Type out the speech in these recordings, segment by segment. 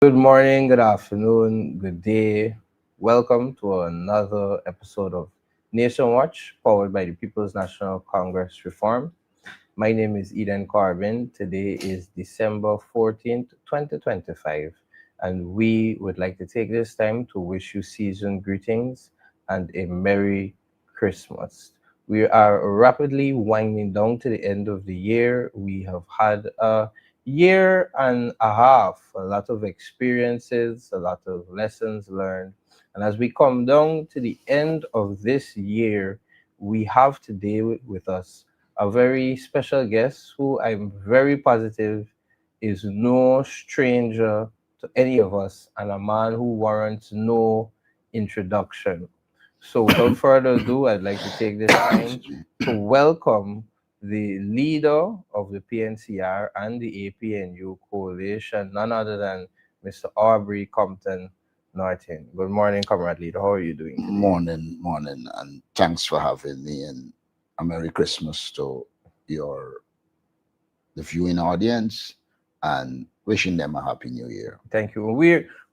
Good morning, good afternoon, good day. Welcome to another episode of Nation Watch, powered by the People's National Congress Reform. My name is Eden Corbin. Today is December 14th, 2025, and we would like to take this time to wish you season greetings and a Merry Christmas. We are rapidly winding down to the end of the year. We have had a year and a half, a lot of experiences, a lot of lessons learned. And as we come down to the end of this year, we have today with us a very special guest who I'm very positive is no stranger to any of us and a man who warrants no introduction. So, without further ado, I'd like to take this time Excuse me. to welcome the leader of the PNCR and the APNU coalition, none other than Mr. Aubrey Compton Norton. Good morning, comrade leader. How are you doing today? Morning, and thanks for having me. And a Merry Christmas to your the viewing audience, and wishing them a Happy New Year. Thank you.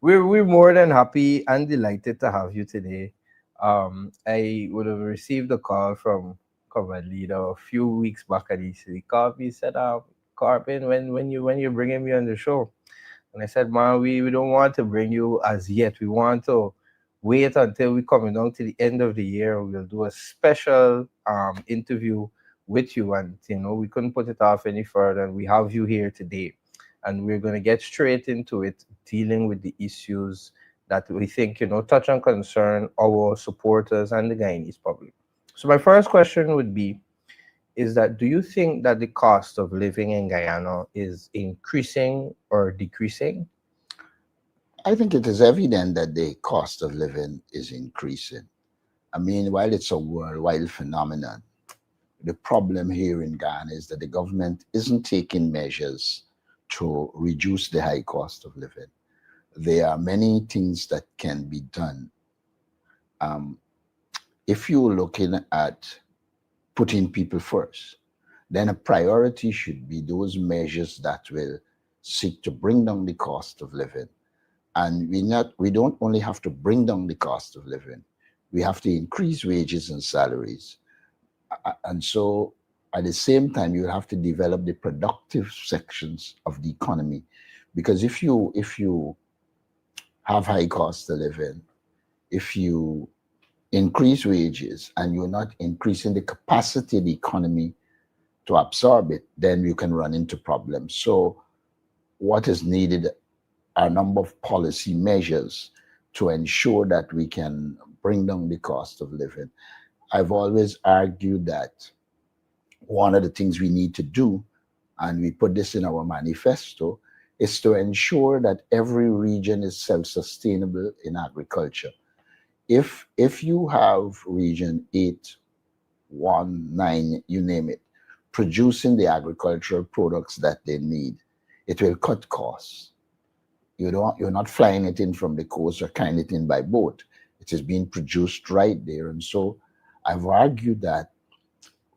We're more than happy and delighted to have you today. I would have received a call from Comrade Leader a few weeks back, and he called me. He said, Corbin, when you bringing me on the show?" And I said, "Man, we don't want to bring you as yet. We want to wait until we coming down to the end of the year. We'll do a special interview with you, and we couldn't put it off any further. And we have you here today, and we're going to get straight into it, dealing with the issues that we think touch and concern our supporters and the Guyanese public. So my first question would be, is that do you think that the cost of living in Guyana is increasing or decreasing? I think it is evident that the cost of living is increasing. I mean, while it's a worldwide phenomenon, the problem here in Ghana is that the government isn't taking measures to reduce the high cost of living. There are many things that can be done. Um, if you're looking at putting people first, then a priority should be those measures that will seek to bring down the cost of living. And we don't only have to bring down the cost of living, we have to increase wages and salaries. And so at the same time, you have to develop the productive sections of the economy. Because if you have high cost of living, if you increase wages and you're not increasing the capacity of the economy to absorb it, then you can run into problems. So what is needed are a number of policy measures to ensure that we can bring down the cost of living. I've always argued that one of the things we need to do, and we put this in our manifesto, is to ensure that every region is self-sustainable in agriculture. If you have region 8, 1, 9, you name it, producing the agricultural products that they need, it will cut costs. You're not flying it in from the coast or carrying it in by boat. It is being produced right there. And so I've argued that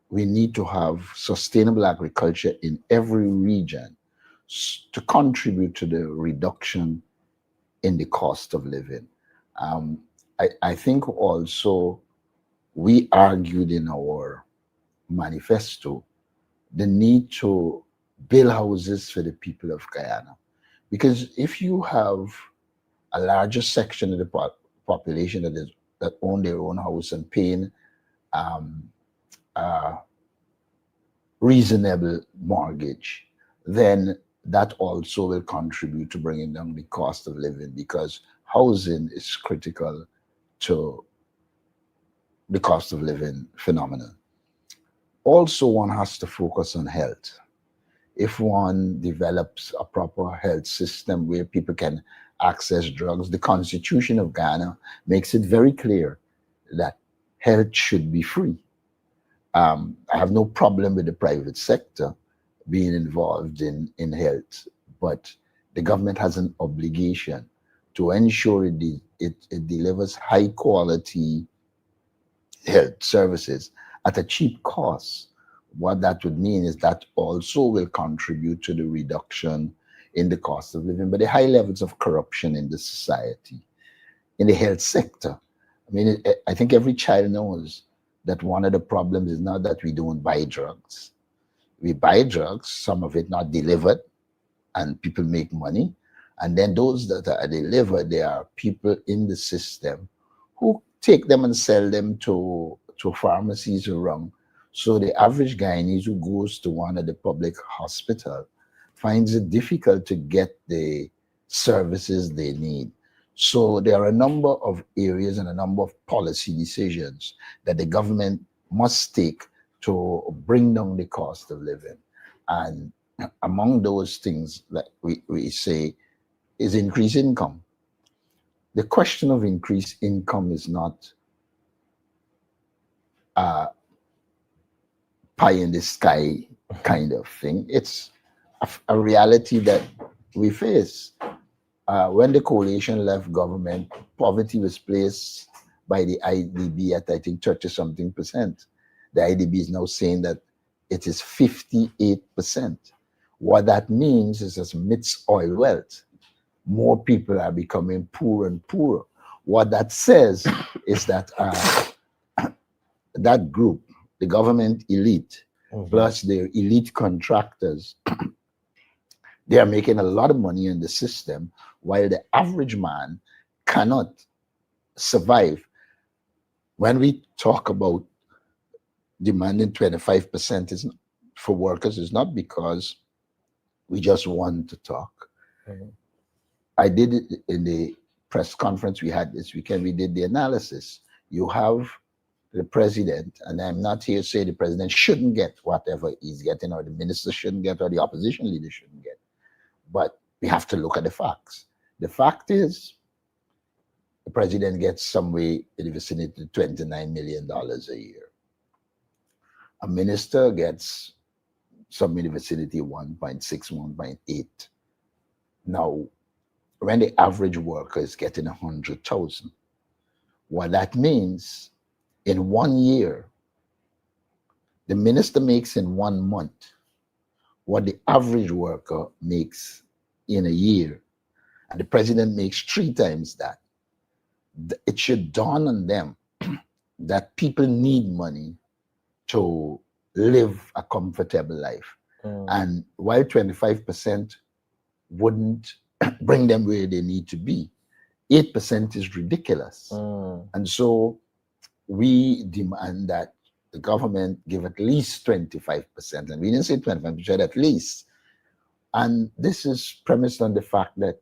we need to have sustainable agriculture in every region to contribute to the reduction in the cost of living. Um, I think also we argued in our manifesto the need to build houses for the people of Guyana. Because if you have a larger section of the population that own their own house and paying um, a reasonable mortgage, then that also will contribute to bringing down the cost of living, because housing is critical to the cost of living phenomenon. Also, one has to focus on health. If one develops a proper health system where people can access drugs, the Constitution of Ghana makes it very clear that health should be free. I have no problem with the private sector being involved in health, but the government has an obligation to ensure it delivers high quality health services at a cheap cost. What that would mean is that also will contribute to the reduction in the cost of living, but the high levels of corruption in the society, in the health sector. I mean, I think every child knows that one of the problems is not that we don't buy drugs. We buy drugs, some of it not delivered, and people make money. And then those that are delivered, there are people in the system who take them and sell them to pharmacies around. So the average Guyanese who goes to one of the public hospital finds it difficult to get the services they need. So there are a number of areas and a number of policy decisions that the government must take to bring down the cost of living. And among those things that we say is increase income. The question of increased income is not a pie in the sky kind of thing. It's a reality that we face. When the coalition left government, poverty was placed by the IDB at, I think, 30 something percent. The IDB is now saying that it is 58%. What that means is, as amidst oil wealth, more people are becoming poorer and poorer. What that says is that that group, the government elite, plus their elite contractors, they are making a lot of money in the system, while the average man cannot survive. When we talk about demanding 25% for workers, is not because we just want to talk. I did it in the press conference we had this weekend. We did the analysis. You have the president, and I'm not here to say the president shouldn't get whatever he's getting, or the minister shouldn't get, or the opposition leader shouldn't get. But we have to look at the facts. The fact is, the president gets somewhere in the vicinity of $29 million a year. A minister gets some in the vicinity of 1.6, 1.8. Now, when the average worker is getting 100,000, what that means, in 1 year, the minister makes in 1 month what the average worker makes in a year, and the president makes 3 times that. It should dawn on them that people need money to live a comfortable life. And while 25% wouldn't bring them where they need to be, 8% is ridiculous. And so we demand that the government give at least 25%. And we didn't say 25%, we said at least. And this is premised on the fact that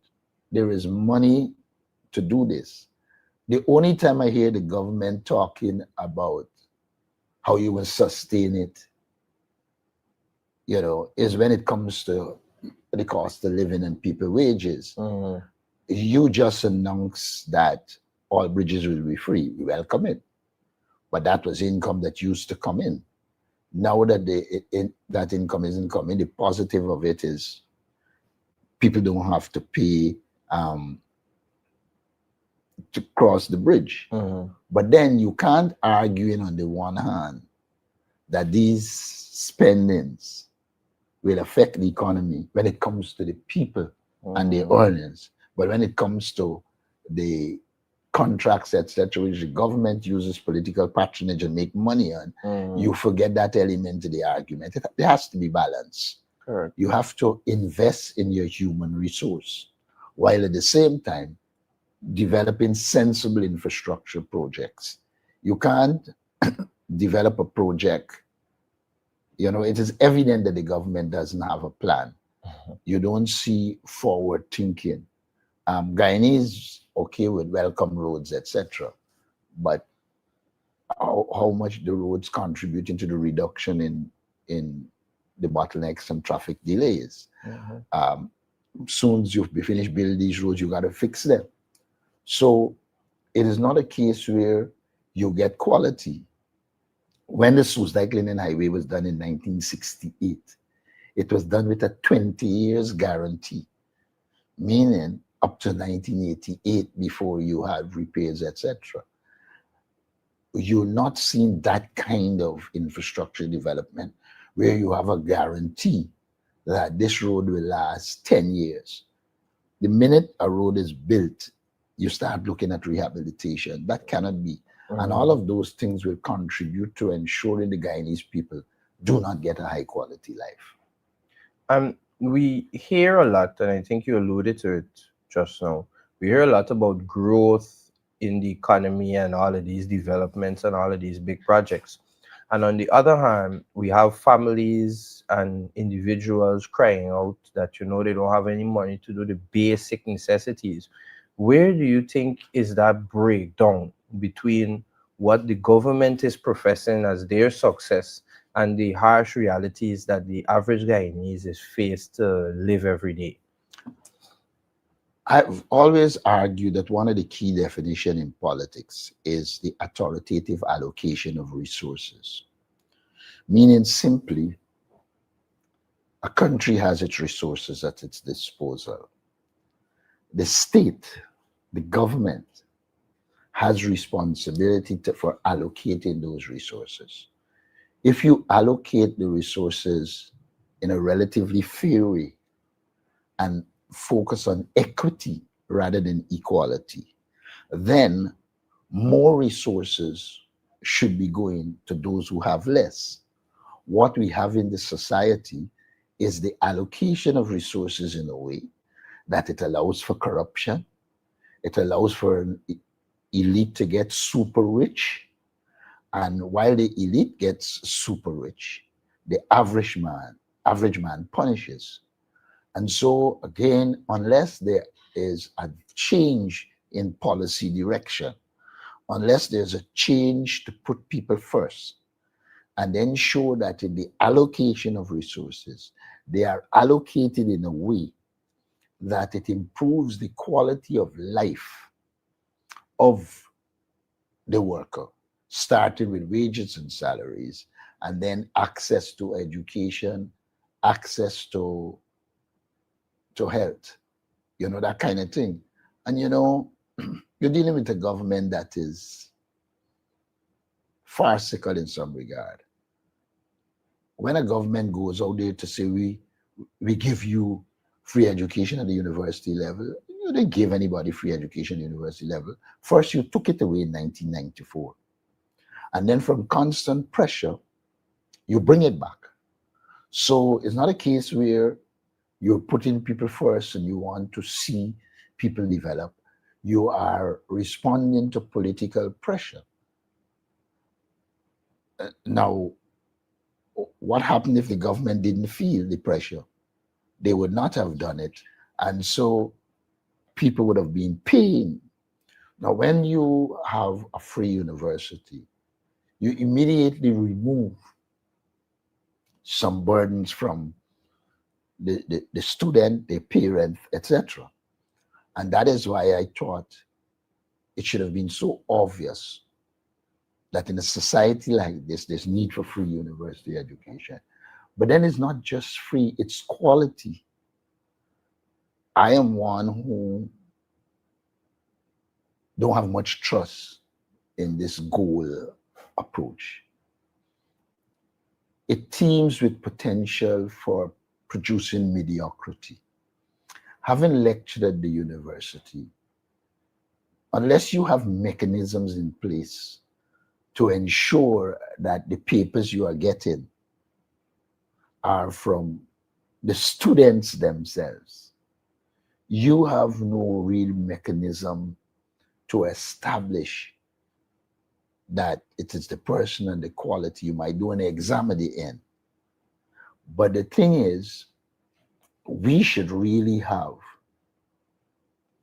there is money to do this. The only time I hear the government talking about how you will sustain it, is when it comes to the cost of living and people wages. You just announced that all bridges will be free. We welcome it. But that was income that used to come in. Now that that income isn't coming, the positive of it is people don't have to pay to cross the bridge. But then you can't argue on the one hand that these spendings will affect the economy when it comes to the people and their earnings. But when it comes to the contracts, etc., which the government uses political patronage and make money on, you forget that element of the argument. There has to be balance. Correct. You have to invest in your human resource, while at the same time developing sensible infrastructure projects. You can't develop a project. It is evident that the government doesn't have a plan. You don't see forward thinking. Guyanese okay with welcome roads, etc. But how much the roads contributing to the reduction in the bottlenecks and traffic delays? Soon as you finish building these roads, you got to fix them. So it is not a case where you get quality. When the Suzdijk-Linden Highway was done in 1968, it was done with a 20 years guarantee, meaning up to 1988 before you had repairs, etc. You're not seeing that kind of infrastructure development where you have a guarantee that this road will last 10 years. The minute a road is built, you start looking at rehabilitation. That cannot be. And all Mhm. of those things will contribute to ensuring the Guyanese people do not get a high quality life. We hear a lot, and I think you alluded to it just now. We hear a lot about growth in the economy and all of these developments and all of these big projects. And on the other hand, we have families and individuals crying out that, they don't have any money to do the basic necessities. Where do you think is that breakdown between what the government is professing as their success and the harsh realities that the average Guyanese is faced to live every day? I've always argued that one of the key definitions in politics is the authoritative allocation of resources, meaning simply a country has its resources at its disposal. The state, the government, has responsibility for allocating those resources. If you allocate the resources in a relatively fair way and focus on equity rather than equality, then more resources should be going to those who have less. What we have in this society is the allocation of resources in a way that it allows for corruption, it allows for an elite to get super rich, and while the elite gets super rich, the average man punishes. And so again, unless there is a change in policy direction, unless there's a change to put people first and ensure that in the allocation of resources, they are allocated in a way that it improves the quality of life of the worker, starting with wages and salaries, and then access to education, access to health, that kind of thing. And you're dealing with a government that is farcical in some regard. When a government goes out there to say we give you free education at the university level, you didn't give anybody free education at the university level. First, you took it away in 1994. And then from constant pressure, you bring it back. So it's not a case where you're putting people first and you want to see people develop. You are responding to political pressure. Now, what happened if the government didn't feel the pressure? They would not have done it. And so people would have been paying. Now, when you have a free university, you immediately remove some burdens from the student, the parent, etc. And that is why I thought it should have been so obvious that in a society like this, there's need for free university education. But then it's not just free, it's quality. I am one who don't have much trust in this goal approach. It teems with potential for producing mediocrity. Having lectured at the university, unless you have mechanisms in place to ensure that the papers you are getting are from the students themselves, you have no real mechanism to establish that it is the person and the quality. You might do an exam at the end. But the thing is, we should really have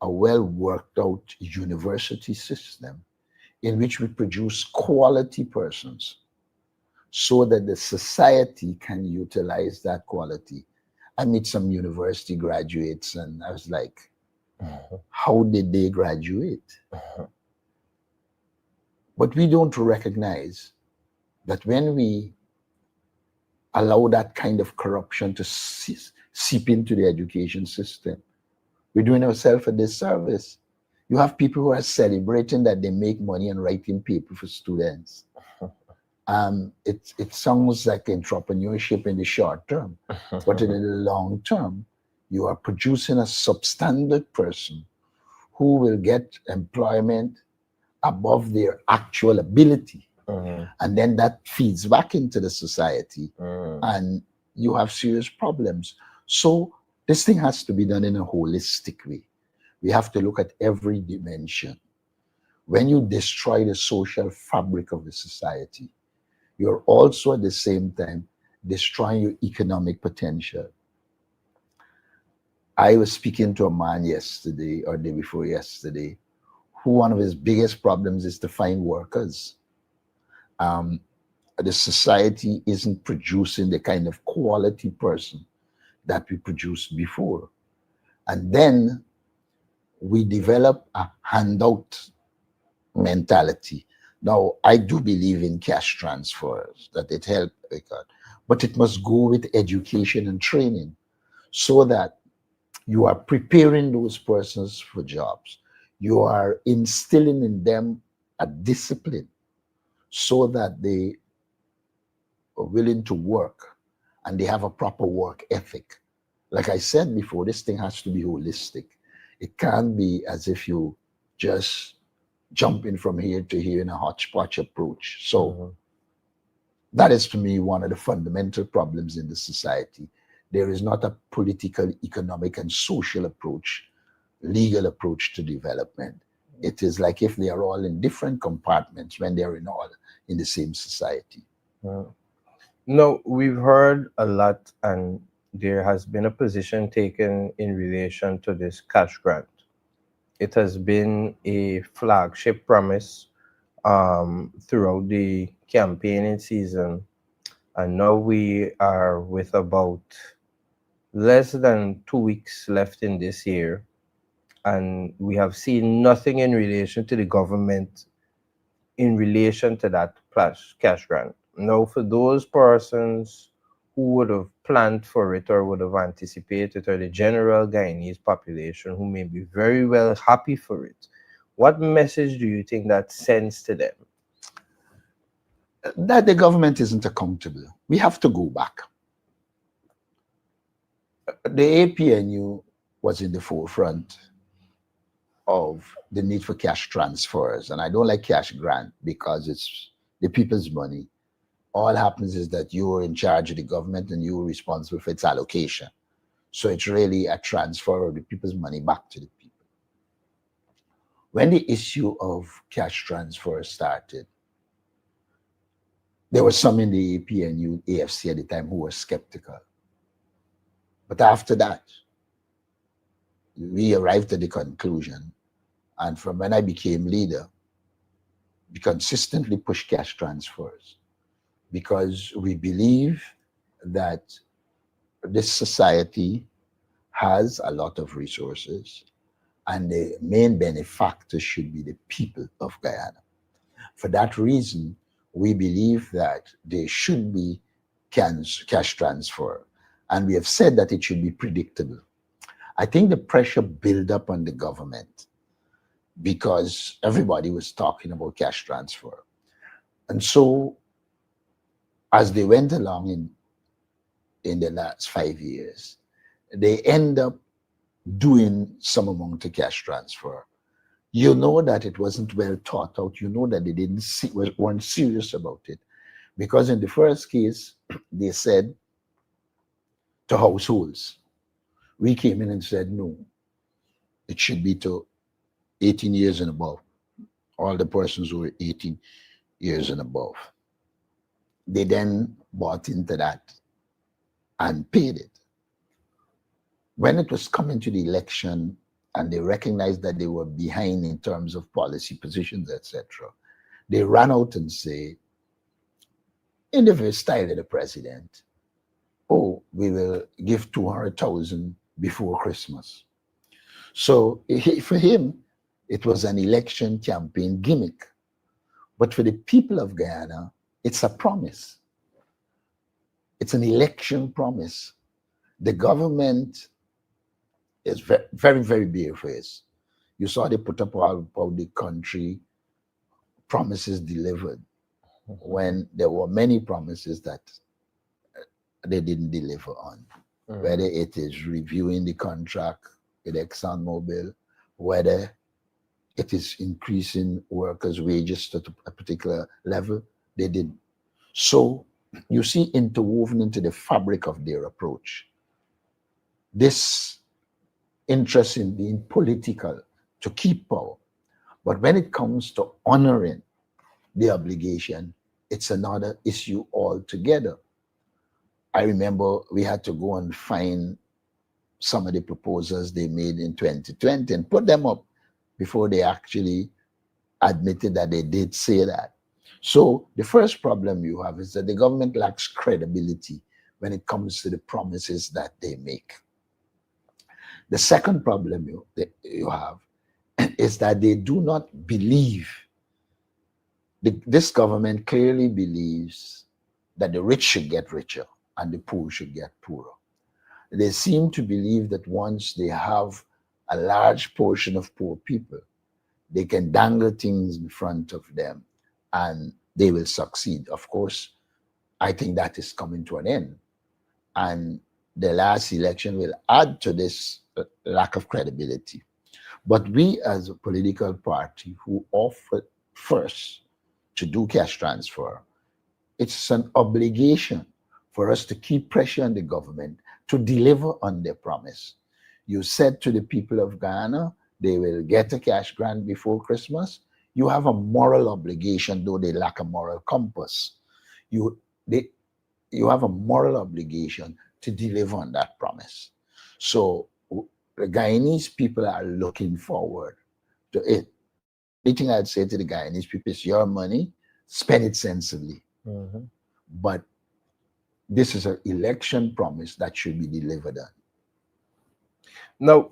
a well worked out university system in which we produce quality persons so that the society can utilize that quality. I meet some university graduates and I was like, how did they graduate? But we don't recognize that when we allow that kind of corruption to seep into the education system, we're doing ourselves a disservice. You have people who are celebrating that they make money and writing paper for students. It sounds like entrepreneurship in the short term, but in the long term, you are producing a substandard person who will get employment above their actual ability. Mhm. And then that feeds back into the society, Mhm. and you have serious problems. So this thing has to be done in a holistic way. We have to look at every dimension. When you destroy the social fabric of the society, you're also at the same time destroying your economic potential. I was speaking to a man yesterday or day before yesterday who one of his biggest problems is to find workers. Um, the society isn't producing the kind of quality person that we produced before. And then we develop a handout mentality. Now, I do believe in cash transfers, that it helped, but it must go with education and training so that you are preparing those persons for jobs. You are instilling in them a discipline so that they are willing to work and they have a proper work ethic. Like I said before, this thing has to be holistic. It can't be as if you just jumping from here to here in a hodgepodge approach. So Mhm. that is to me one of the fundamental problems in the society. There is not a political, economic, and social approach, legal approach to development. It is like if they are all in different compartments when they're in all in the same society. Mhm. No, we've heard a lot, and there has been a position taken in relation to this cash grant. It has been a flagship promise throughout the campaigning season, and now we are with about less than 2 weeks left in this year, and we have seen nothing in relation to the government in relation to that cash grant. Now, for those persons who would have planned for it or would have anticipated, or the general Guyanese population who may be very well happy for it, what message do you think that sends to them? That the government isn't accountable. We have to go back. The APNU was in the forefront of the need for cash transfers. And I don't like cash grant because it's the people's money. All happens is that you're in charge of the government and you're responsible for its allocation. So it's really a transfer of the people's money back to the people. When the issue of cash transfer started, there were some in the APNU, AFC at the time who were skeptical. But after that, we arrived at the conclusion, and from when I became leader, we consistently pushed cash transfers because we believe that this society has a lot of resources and the main benefactors should be the people of Guyana. For that reason, we believe that there should be cash transfer, and we have said that it should be predictable. I think the pressure built up on the government because everybody was talking about cash transfer. And so as they went along in the last 5 years, they end up doing some amount of cash transfer. You know that it wasn't well thought out. You know that they didn't see, weren't serious about it. Because in the first case, they said to households, we came in and said, no, it should be to 18 years and above, all the persons who were 18 years and above. They then bought into that and paid it. When it was coming to the election and they recognized that they were behind in terms of policy positions, etc., they ran out and say, in the very style of the president, oh, we will give 200,000 before Christmas. So for him, it was an election campaign gimmick. But for the people of Guyana, it's a promise. It's an election promise. The government is very, very, very barefaced. You saw they put up all about the country, promises delivered. when there were many promises that they didn't deliver on, whether Mhm. it is reviewing the contract with ExxonMobil, whether it is increasing workers' wages to a particular level, they didn't. So you see interwoven into the fabric of their approach this interest in being political to keep power. But when it comes to honoring the obligation, it's another issue altogether. I remember we had to go and find some of the proposals they made in 2020 and put them up before they actually admitted that they did say that. So the first problem you have is that the government lacks credibility when it comes to the promises that they make. The second problem you have is that they do not believe, this government clearly believes that the rich should get richer and the poor should get poorer. They seem to believe that once they have a large portion of poor people, they can dangle things in front of them and they will succeed. Of course, I think that is coming to an end. And the last election will add to this lack of credibility. But we, as a political party who offered first to do cash transfer, it's an obligation for us to keep pressure on the government to deliver on their promise. You said to the people of Ghana, they will get a cash grant before Christmas. You have a moral obligation, though they lack a moral compass. You, they, you have a moral obligation to deliver on that promise. So the Guyanese people are looking forward to it. The thing I'd say to the Guyanese people is your money, spend it sensibly. Mhm. But this is an election promise that should be delivered on. Now,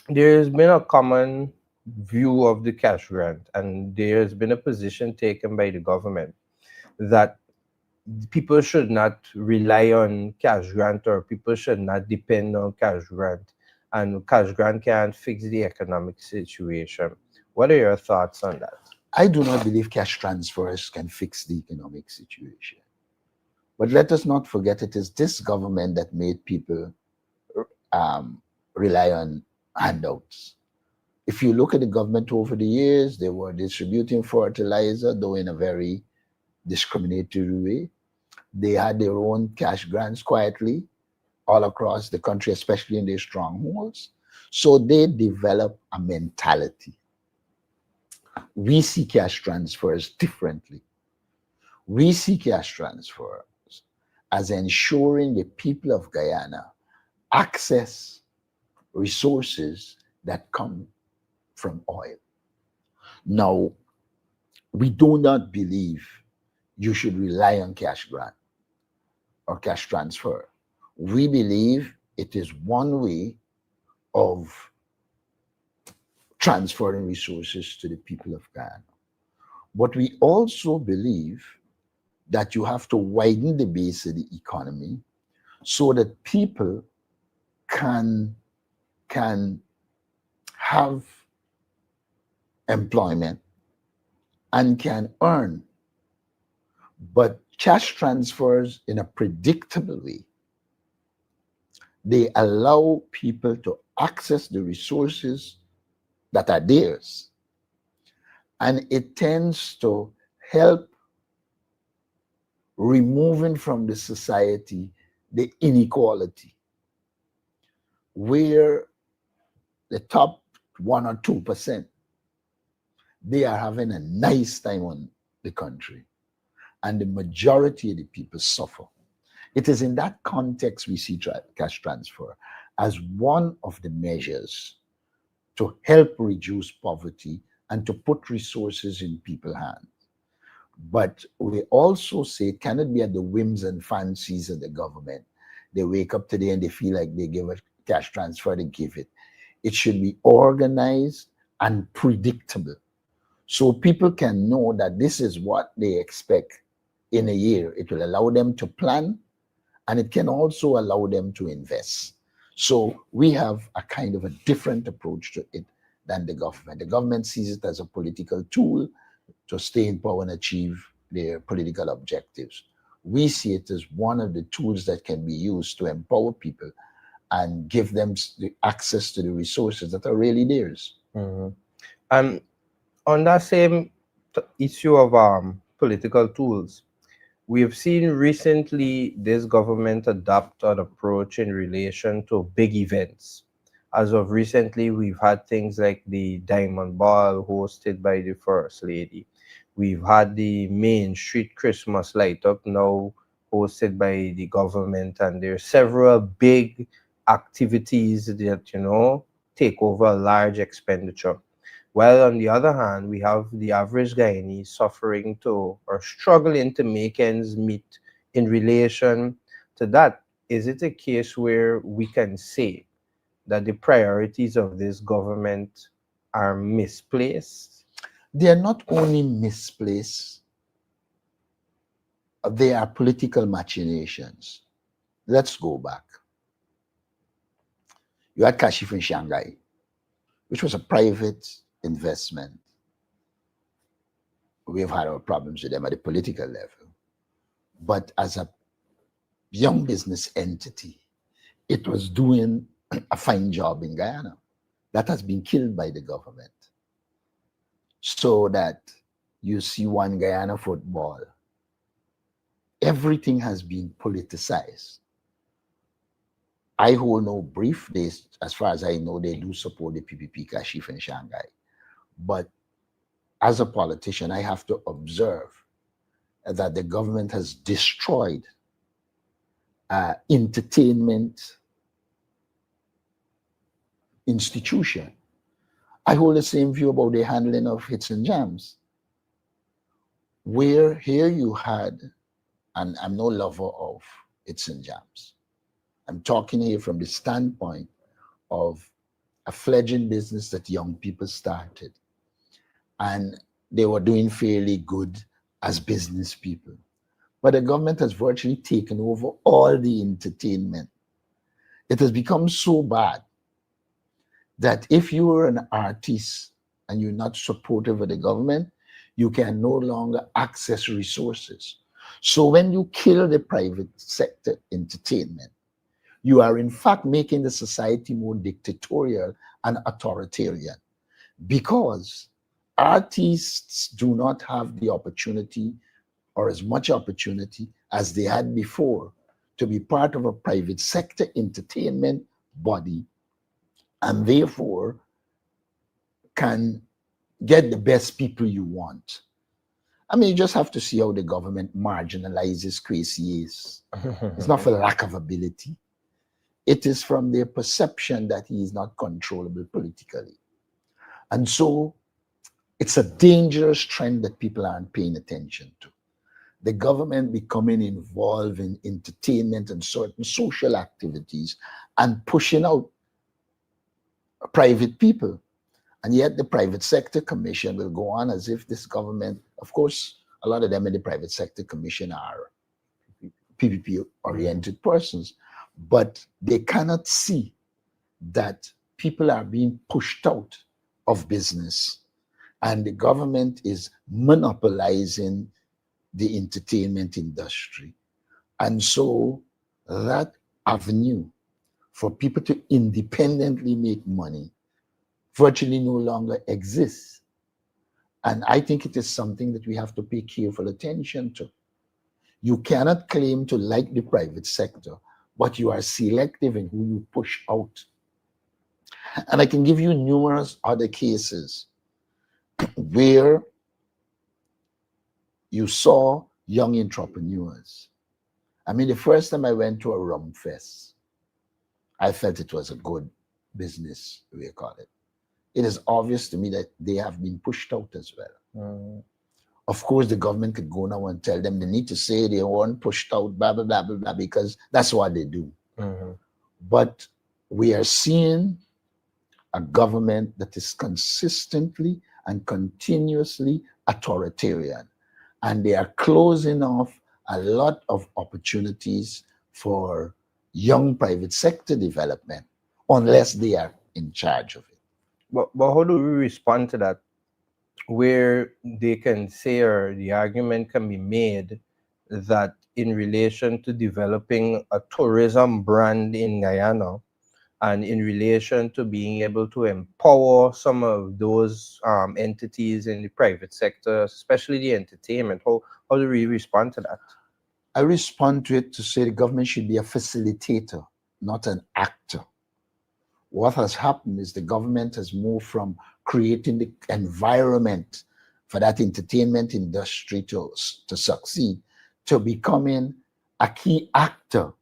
there's been a common view of the cash grant, and there's been a position taken by the government that people should not rely on cash grant, or people should not depend on cash grant, and cash grant can't fix the economic situation. What are your thoughts on that? I do not believe cash transfers can fix the economic situation. But let us not forget it is this government that made people um, rely on handouts. If you look at the government over the years, they were distributing fertilizer, though in a very discriminatory way. They had their own cash grants quietly all across the country, especially in their strongholds. So they develop a mentality. We see cash transfers differently. We see cash transfers as ensuring the people of Guyana access resources that come from oil. Now, we do not believe you should rely on cash grant or cash transfer. We believe it is one way of transferring resources to the people of Ghana. But we also believe that you have to widen the base of the economy so that people can, can have employment and can earn. But cash transfers in a predictable way, they allow people to access the resources that are theirs. And it tends to help removing from the society the inequality where the top 1 or 2%, they are having a nice time on the country and the majority of the people suffer. It is in that context we see cash transfer as one of the measures to help reduce poverty and to put resources in people's hands. But we also say it cannot be at the whims and fancies of the government. They wake up today and they feel like they give a cash transfer, they give it. It should be organized and predictable. So people can know that this is what they expect in a year. It will allow them to plan and it can also allow them to invest. So we have a kind of a different approach to it than the government. The government sees it as a political tool to stay in power and achieve their political objectives. We see it as one of the tools that can be used to empower people and give them the access to the resources that are really theirs. Mhm. And on that same issue of political tools, we have seen recently this government adopt an approach in relation to big events. As of recently, we've had things like the Diamond Ball hosted by the First Lady. We've had the Main Street Christmas light up now hosted by the government, and there are several big activities that, take over a large expenditure. While on the other hand, we have the average Guyanese suffering to or struggling to make ends meet in relation to that. Is it a case where we can say that the priorities of this government are misplaced? They are not only misplaced, they are political machinations. Let's go back. You had Kashif in Shanghai, which was a private investment. We've had our problems with them at the political level. But as a young business entity, it was doing a fine job in Guyana. That has been killed by the government. So that you see One Guyana Football, everything has been politicized. I hold no brief. As far as I know, they do support the PPP Kashif in Shanghai. But as a politician, I have to observe that the government has destroyed entertainment institution. I hold the same view about the handling of hits and jams, where here you had, and I'm no lover of hits and jams. I'm talking here from the standpoint of a fledgling business that young people started, and they were doing fairly good as business people. But the government has virtually taken over all the entertainment. It has become so bad that if you are an artist and you're not supportive of the government, you can no longer access resources. So when you kill the private sector entertainment, you are in fact making the society more dictatorial and authoritarian, because artists do not have the opportunity or as much opportunity as they had before to be part of a private sector entertainment body, and therefore can get the best people you want. I mean, you just have to see how the government marginalizes Kwesi. It's not for lack of ability. It is from their perception that he is not controllable politically. And so it's a dangerous trend that people aren't paying attention to. The government becoming involved in entertainment and certain social activities and pushing out private people. And yet the private sector commission will go on as if this government, of course, a lot of them in the private sector commission are PPP oriented persons, but they cannot see that people are being pushed out of business and the government is monopolizing the entertainment industry. And so that avenue for people to independently make money virtually no longer exists. And I think it is something that we have to pay careful attention to. You cannot claim to like the private sector, but you are selective in who you push out. And I can give you numerous other cases where you saw young entrepreneurs. I mean, the first time I went to a rum fest, I felt it was a good business, we call it. It is obvious to me that they have been pushed out as well. Of course, the government could go now and tell them they need to say they weren't pushed out, blah, blah, blah, blah, blah, because that's what they do. But we are seeing a government that is consistently and continuously authoritarian. And they are closing off a lot of opportunities for young private sector development unless they are in charge of it. But how do we respond to that? where they can say, or the argument can be made, that in relation to developing a tourism brand in Guyana, and in relation to being able to empower some of those entities in the private sector, especially the entertainment, how do we respond to that? I respond to it to say the government should be a facilitator, not an actor. What has happened is the government has moved from creating the environment for that entertainment industry to succeed to becoming a key actor.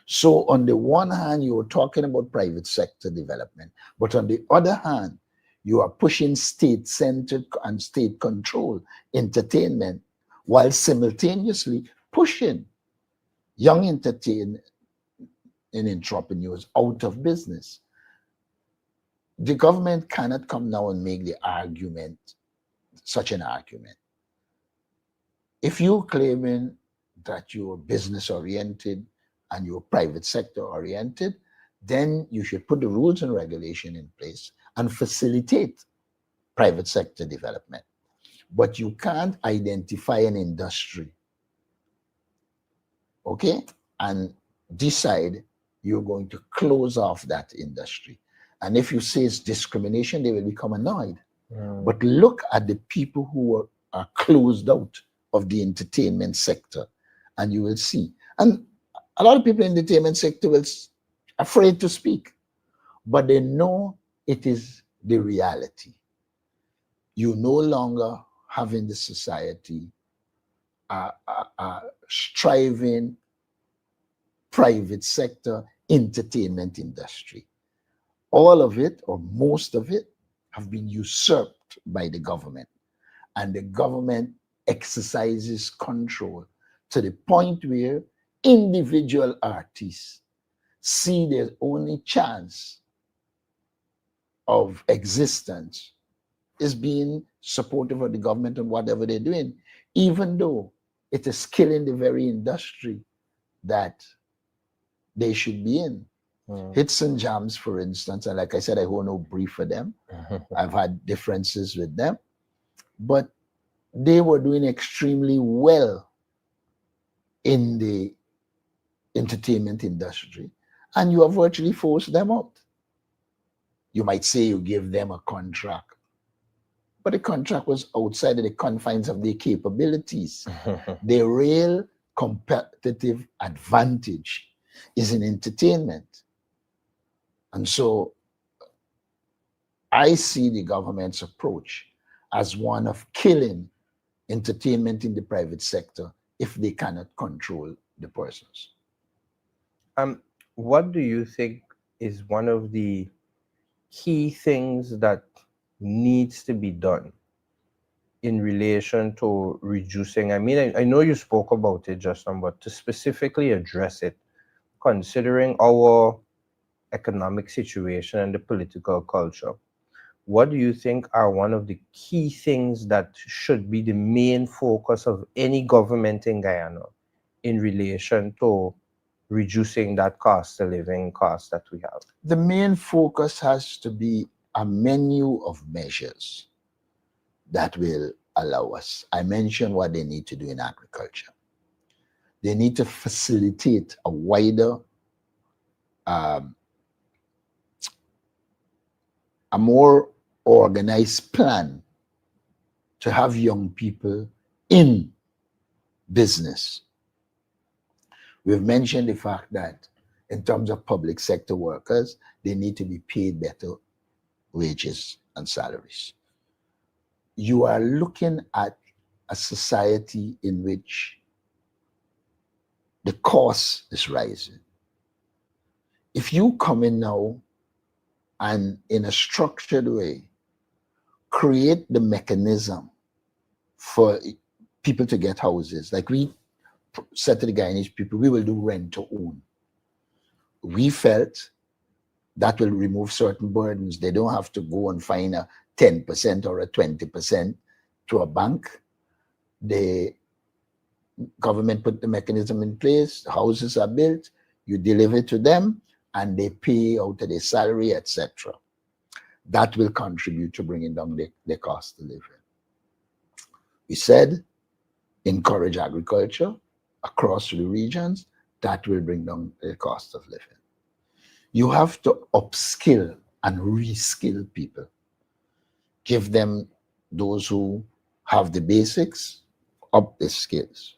So, on the one hand, you're talking about private sector development, but on the other hand, you are pushing state centered and state controlled entertainment while simultaneously pushing young entertainment and entrepreneurs out of business. The government cannot come now and make the argument, such an argument. If you're claiming that you're business oriented and you're private sector oriented, then you should put the rules and regulation in place and facilitate private sector development. But you can't identify an industry, okay, and decide you're going to close off that industry. And if you say it's discrimination, they will become annoyed. But look at the people who are closed out of the entertainment sector, and you will see. And a lot of people in the entertainment sector will afraid to speak, but they know it is the reality. You no longer have in the society a striving private sector entertainment industry. All of it, or most of it, have been usurped by the government, and the government exercises control to the point where individual artists see their only chance of existence is being supportive of the government and whatever they're doing, even though it is killing the very industry that they should be in. Hits and Jams, for instance, and like I said, I hold no brief for them. I've had differences with them, but they were doing extremely well in the entertainment industry, and you have virtually forced them out. You might say you give them a contract, but the contract was outside of the confines of their capabilities. Their real competitive advantage is in entertainment. And so I see the government's approach as one of killing entertainment in the private sector if they cannot control the persons. What do you think is one of the key things that needs to be done in relation to reducing? I mean, I know you spoke about it just now, but to specifically address it, considering our economic situation and the political culture, what do you think are one of the key things that should be the main focus of any government in Guyana in relation to reducing that cost of living cost that we have? The main focus has to be a menu of measures that will allow us. I mentioned what they need to do in agriculture. They need to facilitate a wider, a more organized plan to have young people in business. We've mentioned the fact that in terms of public sector workers, they need to be paid better wages and salaries. You are looking at a society in which the cost is rising. If you come in now and in a structured way, create the mechanism for people to get houses, like we said to the Guyanese people, we will do rent to own. We felt that will remove certain burdens. They don't have to go and find a 10% or a 20% to a bank. The government put the mechanism in place, the houses are built, you deliver to them, and they pay out of their salary, etc. That will contribute to bringing down the cost of living. We said encourage agriculture across the regions. That will bring down the cost of living. You have to upskill and reskill people. Give them, those who have the basics, up the skills.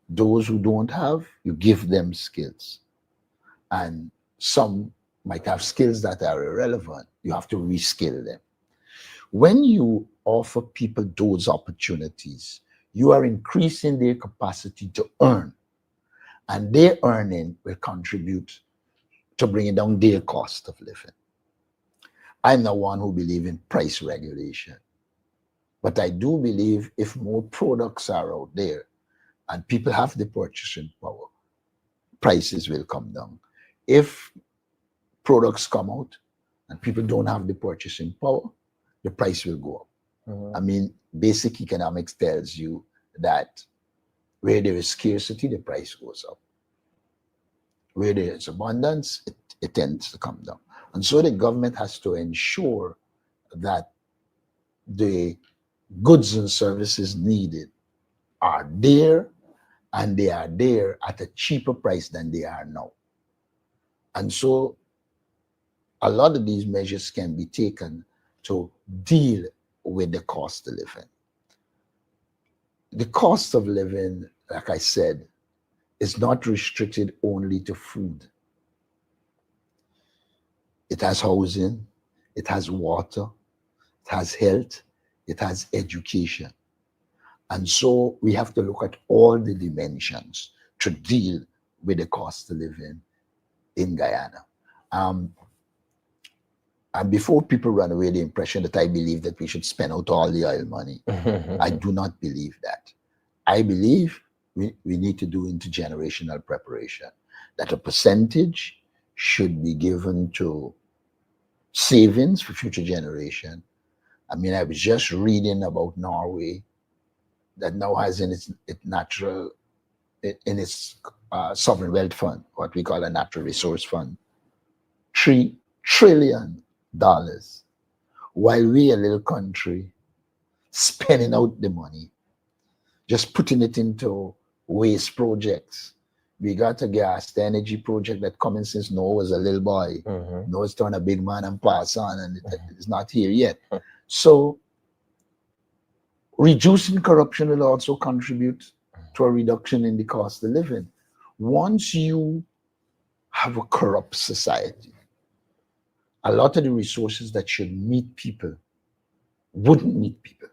Those who don't have, you give them skills. And some might have skills that are irrelevant. You have to reskill them. When you offer people those opportunities, you are increasing their capacity to earn, and their earning will contribute to bringing down their cost of living. I'm the one who believes in price regulation, but I do believe if more products are out there and people have the purchasing power, prices will come down. If products come out and people don't have the purchasing power, the price will go up. I mean, basic economics tells you that where there is scarcity, the price goes up. Where there is abundance, it tends to come down. And so the government has to ensure that the goods and services needed are there, and they are there at a cheaper price than they are now. And so a lot of these measures can be taken to deal with the cost of living. The cost of living, like I said, is not restricted only to food. It has housing, it has water, it has health, it has education. And so we have to look at all the dimensions to deal with the cost of living in Guyana. And before people run away the impression that I believe that we should spend out all the oil money, I do not believe that. I believe we need to do intergenerational preparation, that a percentage should be given to savings for future generation. I mean, I was just reading about Norway that now has in its sovereign wealth fund, what we call a natural resource fund, $3 trillion, while we, a little country, spending out the money, just putting it into waste projects. We got a gas, the energy project that coming since Noah was a little boy. Noah's turned a big man and pass on, and it's not here yet. So reducing corruption will also contribute to a reduction in the cost of living. Once you have a corrupt society, a lot of the resources that should meet people wouldn't meet people.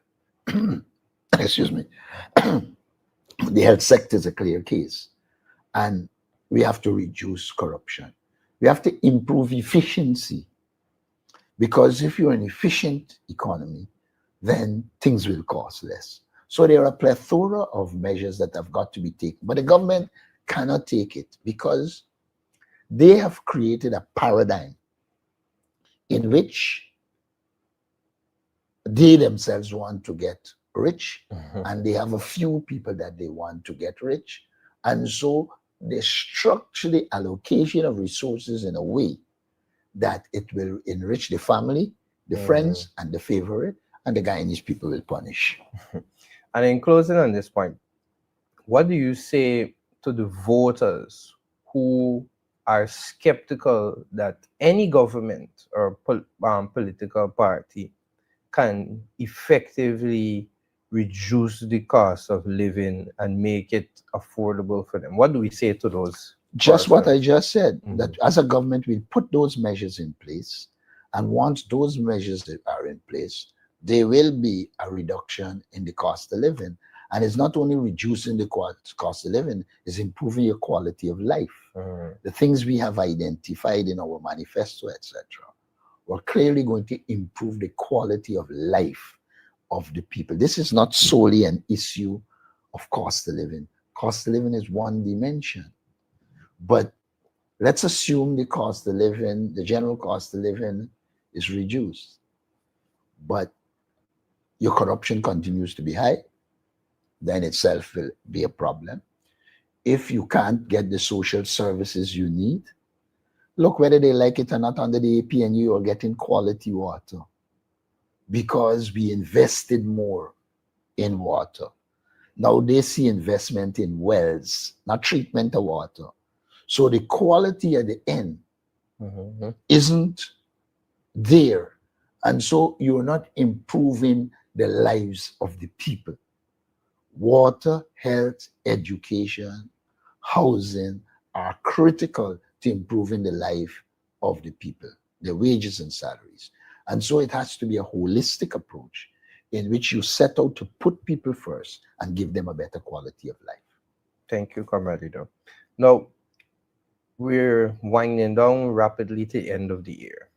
Excuse me. The health sector is a clear case. And we have to reduce corruption. We have to improve efficiency. Because if you're an efficient economy, then things will cost less. So there are a plethora of measures that have got to be taken. But the government cannot take it because they have created a paradigm in which they themselves want to get rich, and they have a few people that they want to get rich. And so they structure the allocation of resources in a way that it will enrich the family, the friends, and the favorite, and the Guyanese people will punish. And in closing on this point, what do you say to the voters who are skeptical that any government or political party can effectively reduce the cost of living and make it affordable for them? What do we say to those? Just what I just said, that as a government, we put those measures in place. And once those measures are in place, there will be a reduction in the cost of living. And it's not only reducing the cost of living, it's improving your quality of life. The things we have identified in our manifesto, etc., we're clearly going to improve the quality of life of the people. This is not solely an issue of cost of living. Cost of living is one dimension. But let's assume the cost of living, the general cost of living is reduced. But your corruption continues to be high, then itself will be a problem. If you can't get the social services you need, Look, whether they like it or not, under the APNU, you're getting quality water because we invested more in water. Now they see investment in wells, not treatment of water. So the quality at the end Mm-hmm. isn't there. And so you're not improving the lives of the people. Water, health, education, housing are critical to improving the life of the people, their wages and salaries. And so it has to be a holistic approach in which you set out to put people first and give them a better quality of life. Thank you, Comrade Lido. Now, we're winding down rapidly to the end of the year.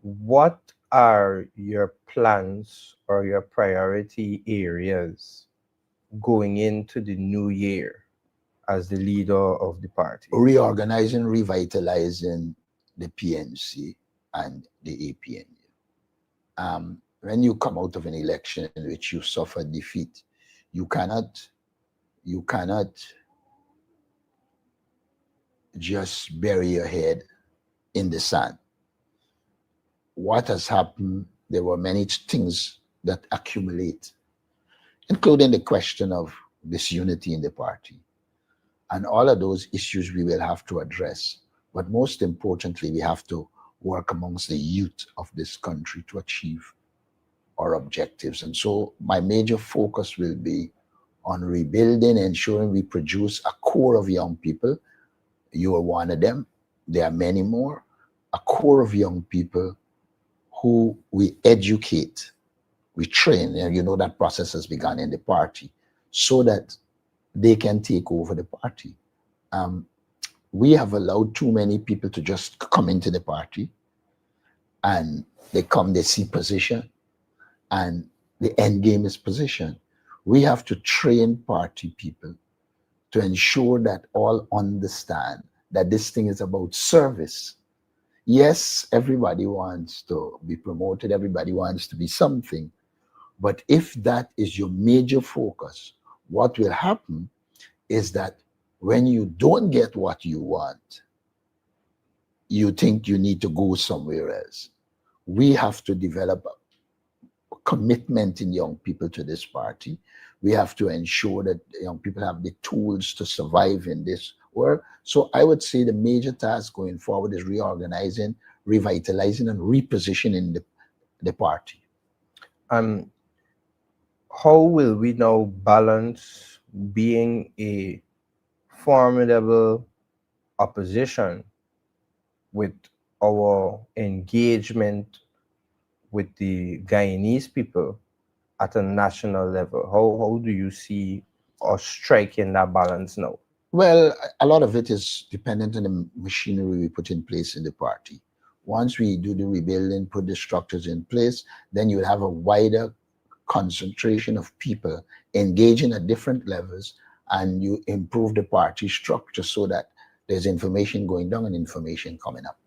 What are your plans or your priority areas going into the new year as the leader of the party? Reorganizing, revitalizing the PNC and the APNU. When you come out of an election in which you suffer defeat, you cannot just bury your head in the sand. What has happened? There were many things that accumulate, including the question of disunity in the party. And all of those issues we will have to address. But most importantly, we have to work amongst the youth of this country to achieve our objectives. And so my major focus will be on rebuilding, ensuring we produce a core of young people. You are one of them. There are many more. A core of young people who we educate, we train, and you know that process has begun in the party, so that they can take over the party. We have allowed too many people to just come into the party and they see position and the end game is position. We have to train party people to ensure that all understand that this thing is about service. Yes, everybody wants to be promoted, everybody wants to be something. But if that is your major focus, what will happen is that when you don't get what you want, you think you need to go somewhere else. We have to develop a commitment in young people to this party. We have to ensure that young people have the tools to survive in this world. So I would say the major task going forward is reorganizing, revitalizing, and repositioning the party. Um, how will we now balance being a formidable opposition with our engagement with the Guyanese people at a national level? How do you see us striking that balance now? Well, a lot of it is dependent on the machinery we put in place in the party. Once we do the rebuilding, put the structures in place, then you will have a wider concentration of people engaging at different levels, and you improve the party structure so that there's information going down and information coming up.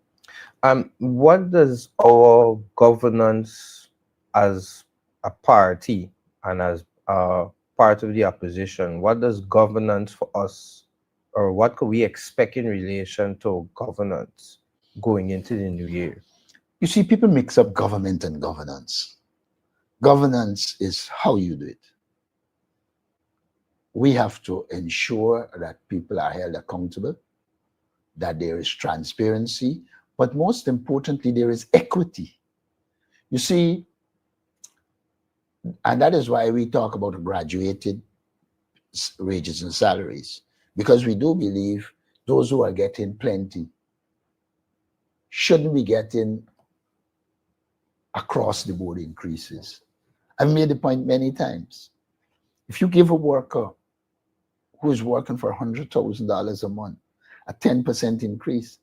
What does our governance as a party and as part of the opposition, what does governance for us, or what could we expect in relation to governance going into the new year? You see, people mix up government and governance. Governance is how you do it. We have to ensure that people are held accountable, that there is transparency, but most importantly, there is equity. You see, and that is why we talk about graduated wages and salaries, because we do believe those who are getting plenty shouldn't be getting across the board increases. I've made the point many times. If you give a worker who is working for $100,000 a month a 10% increase,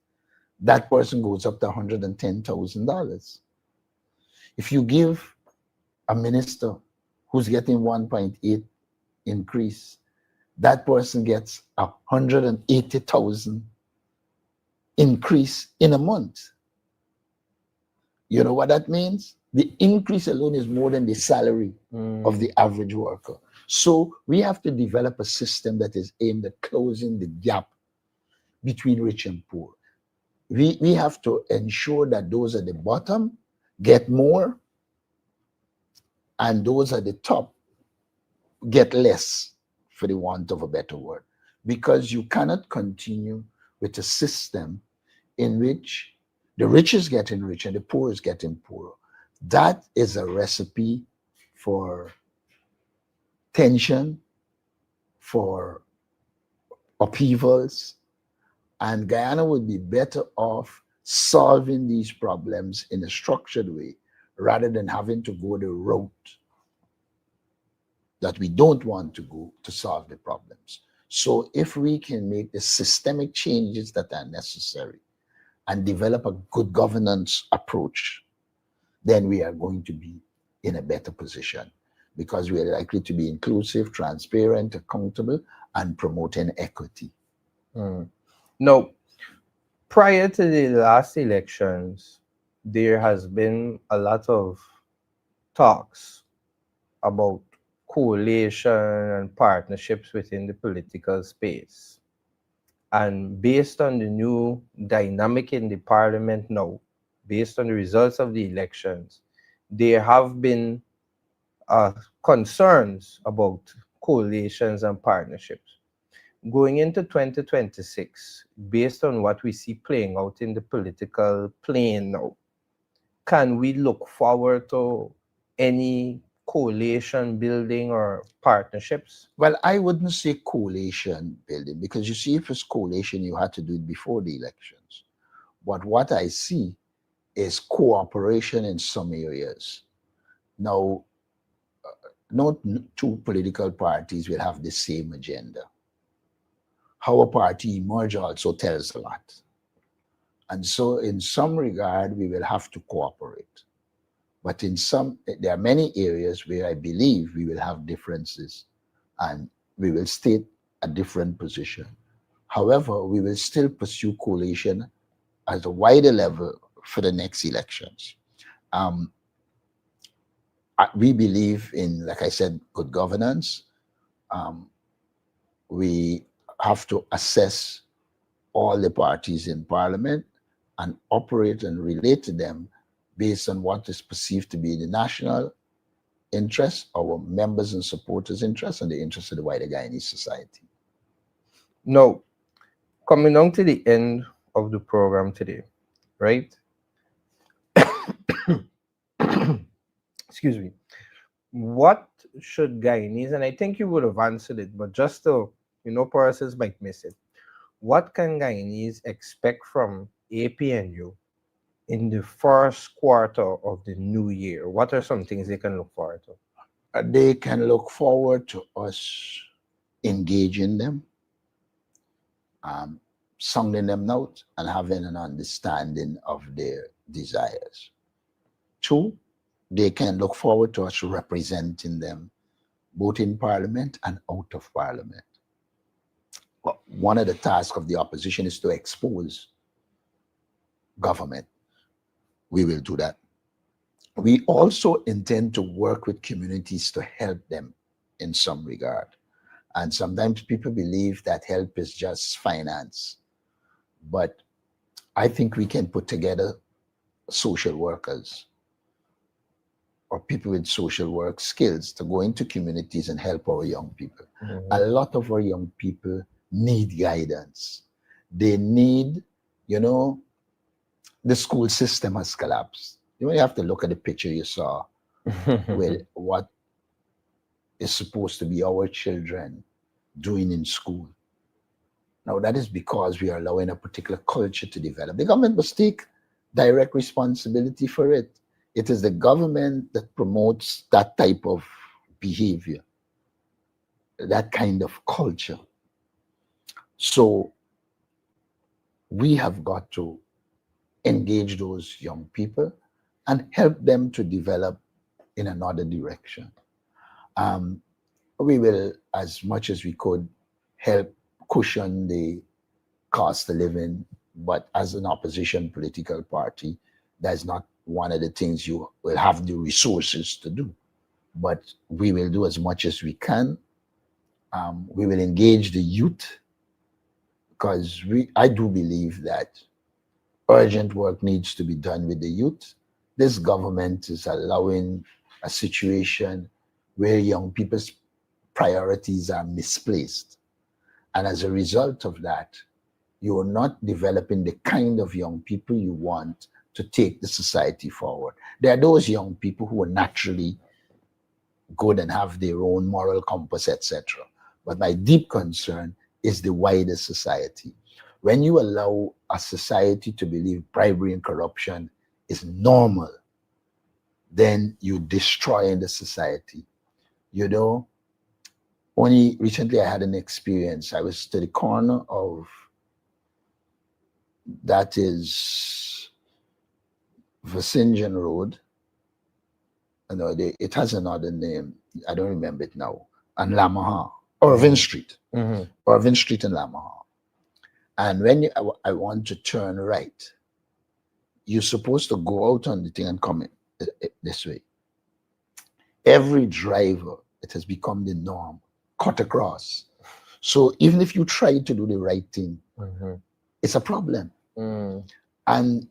that person goes up to $110,000. If you give a minister who's getting 1.8 increase, that person gets 180,000 increase in a month. You know what that means? The increase alone is more than the salary of the average worker. So we have to develop a system that is aimed at closing the gap between rich and poor. we have to ensure that those at the bottom get more and those at the top get less, for the want of a better word, because you cannot continue with a system in which the rich is getting rich and the poor is getting poorer. That is a recipe for tension, for upheavals, and Guyana would be better off solving these problems in a structured way rather than having to go the route that we don't want to go to solve the problems. So if we can make the systemic changes that are necessary and develop a good governance approach, then we are going to be in a better position because we are likely to be inclusive, transparent, accountable, and promoting equity. Mm. Now, prior to the last elections, there has been a lot of talks about coalition and partnerships within the political space. And based on the new dynamic in the parliament now, based on the results of the elections, there have been concerns about coalitions and partnerships. Going into 2026, based on what we see playing out in the political plane now, can we look forward to any coalition building or partnerships? Well, I wouldn't say coalition building because you see, if it's coalition, you had to do it before the elections. But what I see is cooperation in some areas. Now, not two political parties will have the same agenda. How a party emerge also tells a lot. And so, in some regard, we will have to cooperate. But in some, there are many areas where I believe we will have differences and we will state a different position. However, we will still pursue coalition at a wider level for the next elections. Um, we believe in, like I said, good governance. Um, we have to assess all the parties in parliament and operate and relate to them based on what is perceived to be the national interest, our members and supporters' interest, and the interest of the wider Guyanese society. Now, coming down to the end of the program today, right? Excuse me. What should Guyanese, and I think you would have answered it, but just so persons might miss it, what can Guyanese expect from APNU in the first quarter of the new year? What are some things they can look forward to? They can look forward to us engaging them, sounding them out, and having an understanding of their desires. Two, they can look forward to us representing them both in parliament and out of parliament. Well, one of the tasks of the opposition is to expose government. We will do that. We also intend to work with communities to help them in some regard. And sometimes people believe that help is just finance. But I think we can put together social workers or people with social work skills to go into communities and help our young people. Mhm. A lot of our young people need guidance. They need, the school system has collapsed. You have to look at the picture you saw with what is supposed to be our children doing in school. Now, that is because we are allowing a particular culture to develop. The government must take direct responsibility for it. It is the government that promotes that type of behavior, that kind of culture. So we have got to engage those young people and help them to develop in another direction. We will, as much as we could, help cushion the cost of living, but as an opposition political party, that's not one of the things you will have the resources to do. But we will do as much as we can. We will engage the youth because I do believe that Urgent work needs to be done with the youth. This government is allowing a situation where young people's priorities are misplaced. And as a result of that, you are not developing the kind of young people you want to take the society forward. There are those young people who are naturally good and have their own moral compass, etc. But my deep concern is the wider society. When you allow a society to believe bribery and corruption is normal, then you destroy the society. You know, only recently I had an experience. I was to the corner of that is Vicinjan Road. No, it has another name. I don't remember it now. And Lamaha, Irvin Street, Irvin Street and Lamaha. And when I want to turn right, you're supposed to go out on the thing and come in this way. Every driver, it has become the norm, cut across. So even if you try to do the right thing, it's a problem. And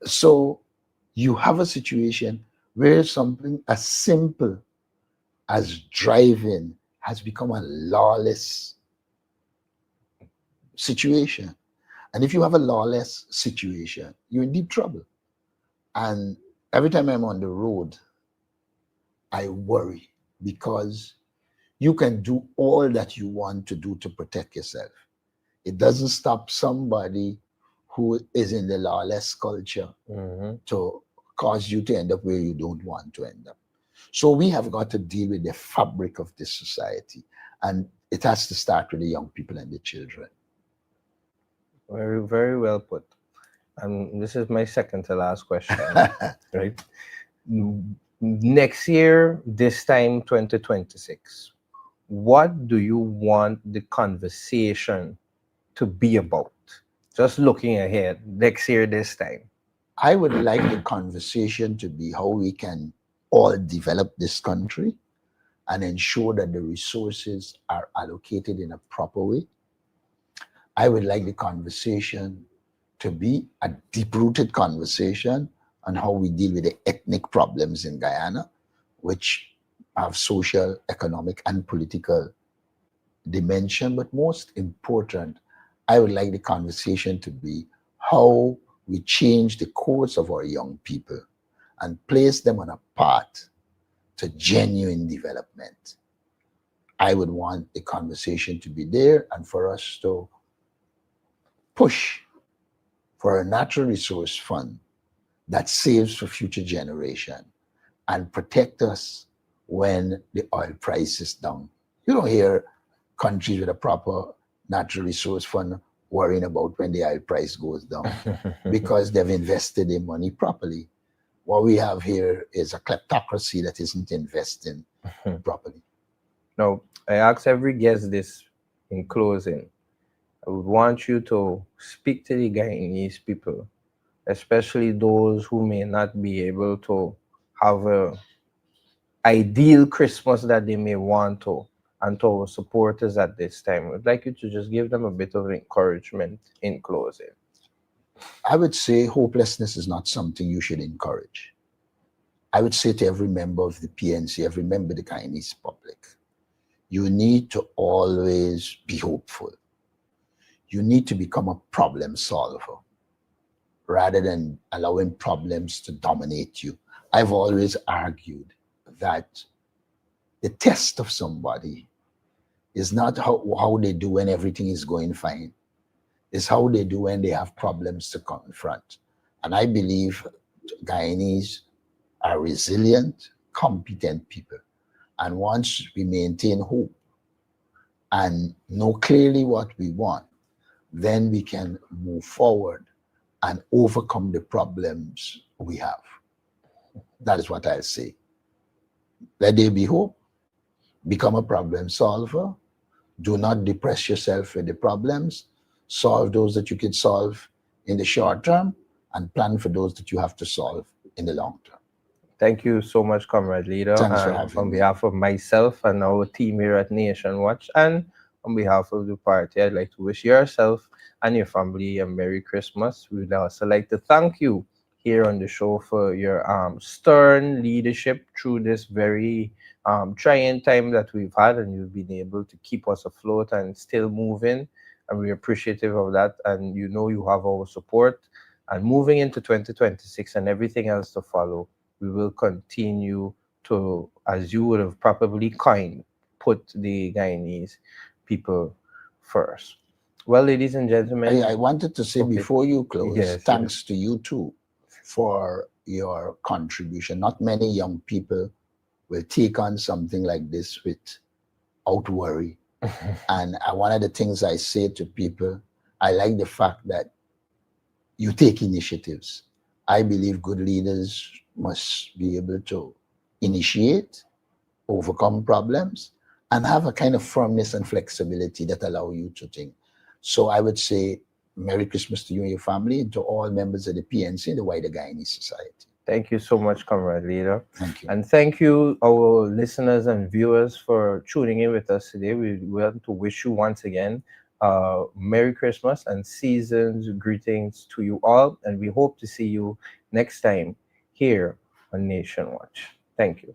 so you have a situation where something as simple as driving has become a lawless situation. And if you have a lawless situation, you're in deep trouble. And every time I'm on the road, I worry because you can do all that you want to do to protect yourself. It doesn't stop somebody who is in the lawless culture to cause you to end up where you don't want to end up. So we have got to deal with the fabric of this society, and it has to start with the young people and the children. Very, very well put. And this is my second to last question, right? Next year, this time, 2026, what do you want the conversation to be about? Just looking ahead, next year, this time. I would like the conversation to be how we can all develop this country and ensure that the resources are allocated in a proper way. I would like the conversation to be a deep-rooted conversation on how we deal with the ethnic problems in Guyana, which have social, economic, and political dimension. But most important, I would like the conversation to be how we change the course of our young people and place them on a path to genuine development. I would want the conversation to be there and for us to push for a natural resource fund that saves for future generation and protect us when the oil price is down. You don't hear countries with a proper natural resource fund worrying about when the oil price goes down because they've invested their money properly. What we have here is a kleptocracy that isn't investing properly. Now, I ask every guest this in closing. I would want you to speak to the Guyanese people, especially those who may not be able to have a ideal Christmas that they may want to, and to our supporters at this time. I'd like you to just give them a bit of encouragement in closing. I would say hopelessness is not something you should encourage. I would say to every member of the PNC, every member of the Guyanese public, you need to always be hopeful. You need to become a problem solver rather than allowing problems to dominate you. I've always argued that the test of somebody is not how they do when everything is going fine. It's how they do when they have problems to confront. And I believe Guyanese are resilient, competent people. And once we maintain hope and know clearly what we want, then we can move forward and overcome the problems we have. That is what I'll say. Let there be hope. Become a problem solver. Do not depress yourself with the problems. Solve those that you can solve in the short term and plan for those that you have to solve in the long term. Thank you so much, Comrade Leader. Thanks for And having on me. behalf of myself and our team here at Nation Watch, and on behalf of the party, I'd like to wish yourself and your family a Merry Christmas. We would also like to thank you here on the show for your stern leadership through this very trying time that we've had, and you've been able to keep us afloat and still moving. And we're appreciative of that. And you know you have our support. And moving into 2026 and everything else to follow, we will continue to, as you would have probably coined, put the Guyanese people first. Well, ladies and I gentlemen, wanted to say okay, before you close, yes, yes. thanks to you too for your contribution. Not many young people will take on something like this without worry. And one of the things I say to people, I like the fact that you take initiatives. I believe good leaders must be able to initiate, overcome problems, and have a kind of firmness and flexibility that allow you to think. So I would say Merry Christmas to you and your family, and to all members of the PNC and the wider Guyanese society. Thank you so much, Comrade Leader. Thank you. And thank you, our listeners and viewers, for tuning in with us today. We want to wish you once again Merry Christmas and season's greetings to you all. And we hope to see you next time here on Nation Watch. Thank you.